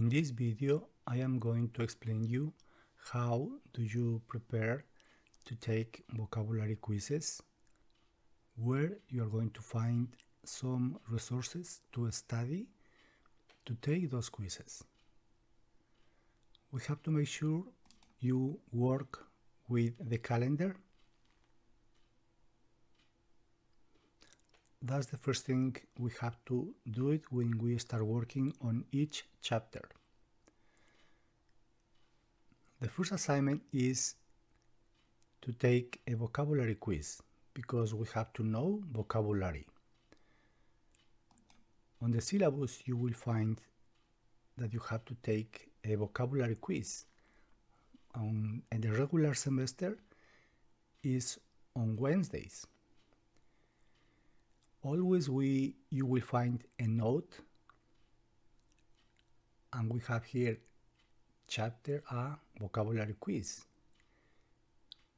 In this video, I am going to explain you how do you prepare to take vocabulary quizzes, where you are going to find some resources to study to take those quizzes. We have to make sure you work with the calendar. That's the first thing we have to do it when we start working on each chapter. The first assignment is to take a vocabulary quiz because we have to know vocabulary. On the syllabus you will find that you have to take a vocabulary quiz. And the regular semester is on Wednesdays. Always you will find a note, and we have here Chapter A vocabulary quiz,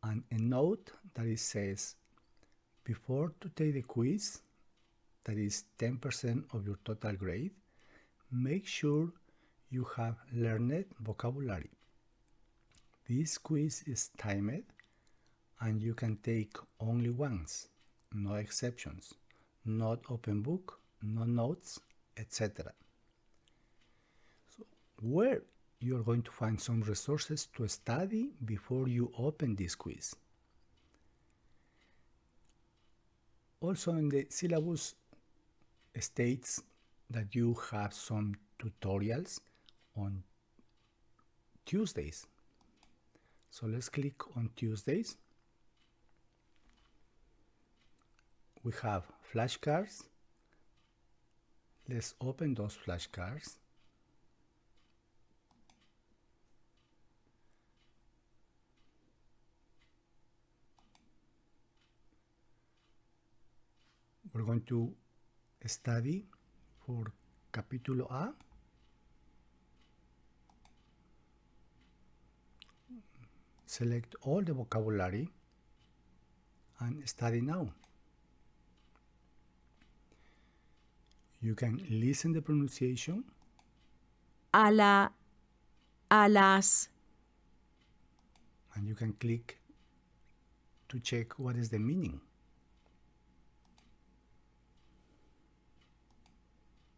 and a note that it says, before to take the quiz, that is 10% of your total grade, make sure you have learned vocabulary. This quiz is timed and you can take only once, no exceptions, not open book, no notes, etc. So where you are going to find some resources to study before you open this quiz. Also in the syllabus states that you have some tutorials on Tuesdays. So let's click on Tuesdays. We have flashcards. Let's open those flashcards. We're going to study for Capítulo A. Select all the vocabulary and study now. You can listen the pronunciation. A las. And you can click to check what is the meaning.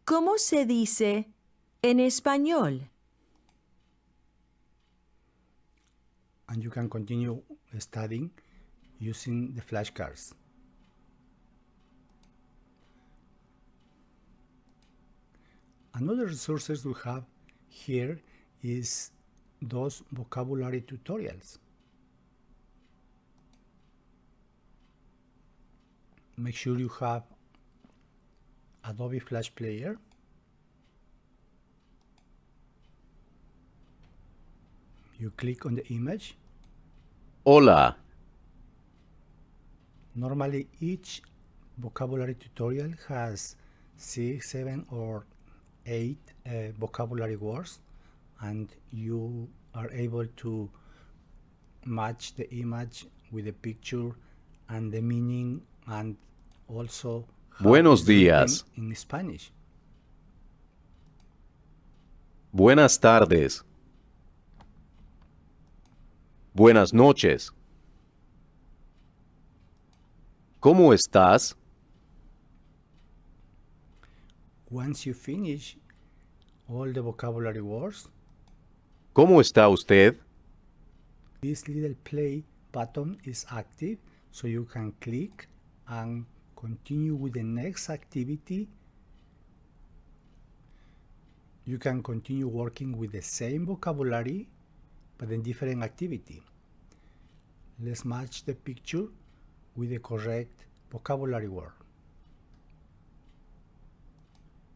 ¿Cómo se dice en español? And you can continue studying using the flashcards. Another resources we have here is those vocabulary tutorials. Make sure you have Adobe Flash Player. You click on the image. Hola. Normally each vocabulary tutorial has 6, 7 or 8 vocabulary words, and you are able to match the image with the picture and the meaning, and also Buenos días. In Spanish. Buenas tardes. Buenas noches. ¿Cómo estás? Once you finish all the vocabulary words, ¿Cómo está usted? this little play button is active, so you can click and continue with the next activity. You can continue working with the same vocabulary, but in different activity. Let's match the picture with the correct vocabulary word.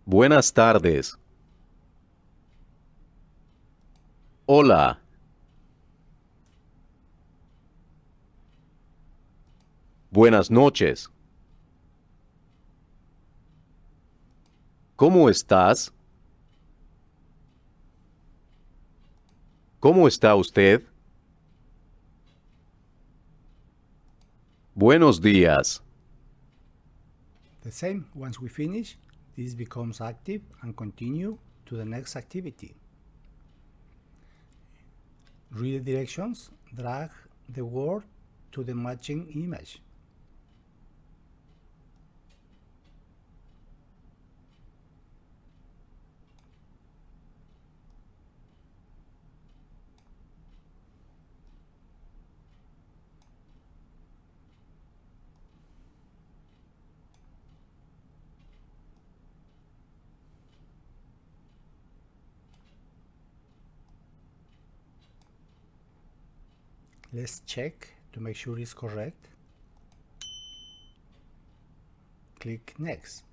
Buenas tardes. Hola. Buenas noches. ¿Cómo estás? ¿Cómo está usted? Buenos días. The same, once we finish, this becomes active and continue to the next activity. read the directions, drag the word to the matching image. Let's check to make sure it's correct. Click Next.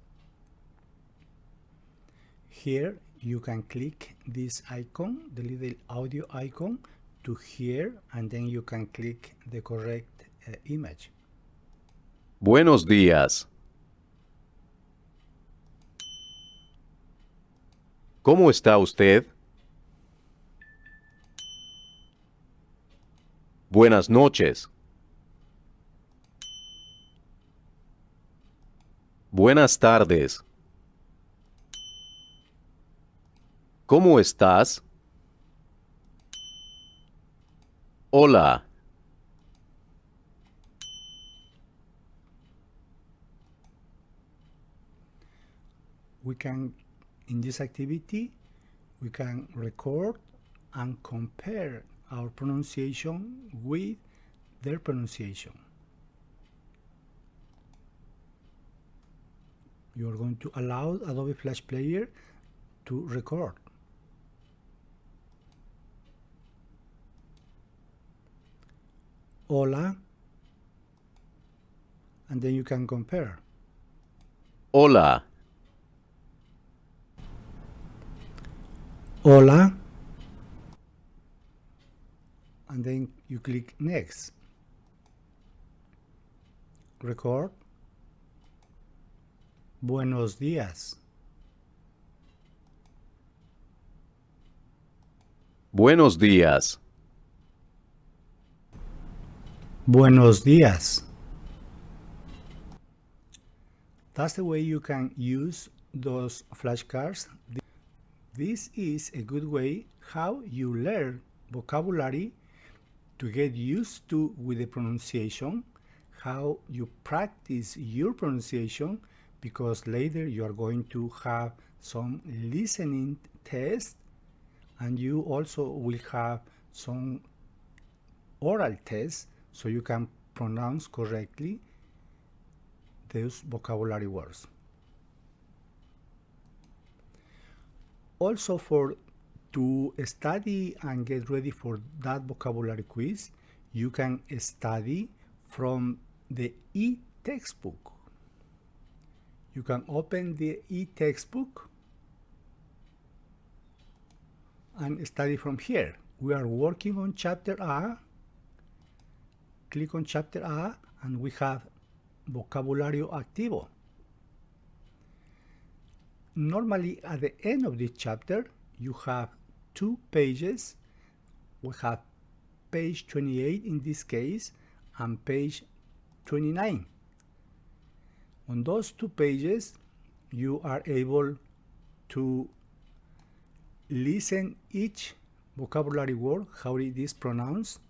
Here you can click this icon, the little audio icon, to hear, and then you can click the correct image. Buenos días. ¿Cómo está usted? Buenas noches. Buenas tardes. ¿Cómo estás? Hola. We can, in this activity, we can record and compare our pronunciation with their pronunciation. You are going to allow Adobe Flash Player to record. Hola, and then you can compare. Hola. Hola, and then you click Next. Record. Buenos días. Buenos días. Buenos días. That's the way you can use those flashcards. This is a good way how you learn vocabulary to get used to with the pronunciation, how you practice your pronunciation, because later you are going to have some listening tests, and you also will have some oral tests so you can pronounce correctly those vocabulary words. Also, to study and get ready for that vocabulary quiz, you can study from the e-textbook. You can open the e-textbook and study from here. We are working on chapter A. Click on chapter A and we have Vocabulario Activo. Normally at the end of this chapter you have 2 pages. We have page 28 in this case and page 29. On those 2 pages you are able to listen each vocabulary word, how it is pronounced.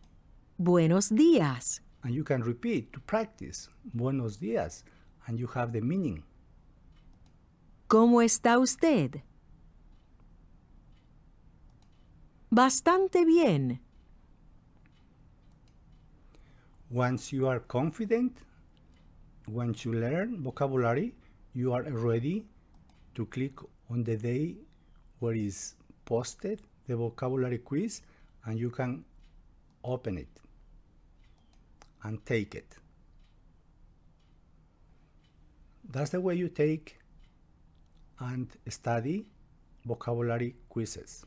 Buenos días. And you can repeat to practice. Buenos días. And you have the meaning. ¿Cómo está usted? Bastante bien. Once you are confident, once you learn vocabulary, you are ready to click on the day where is posted the vocabulary quiz, and you can open it and take it. That's the way you take and study vocabulary quizzes.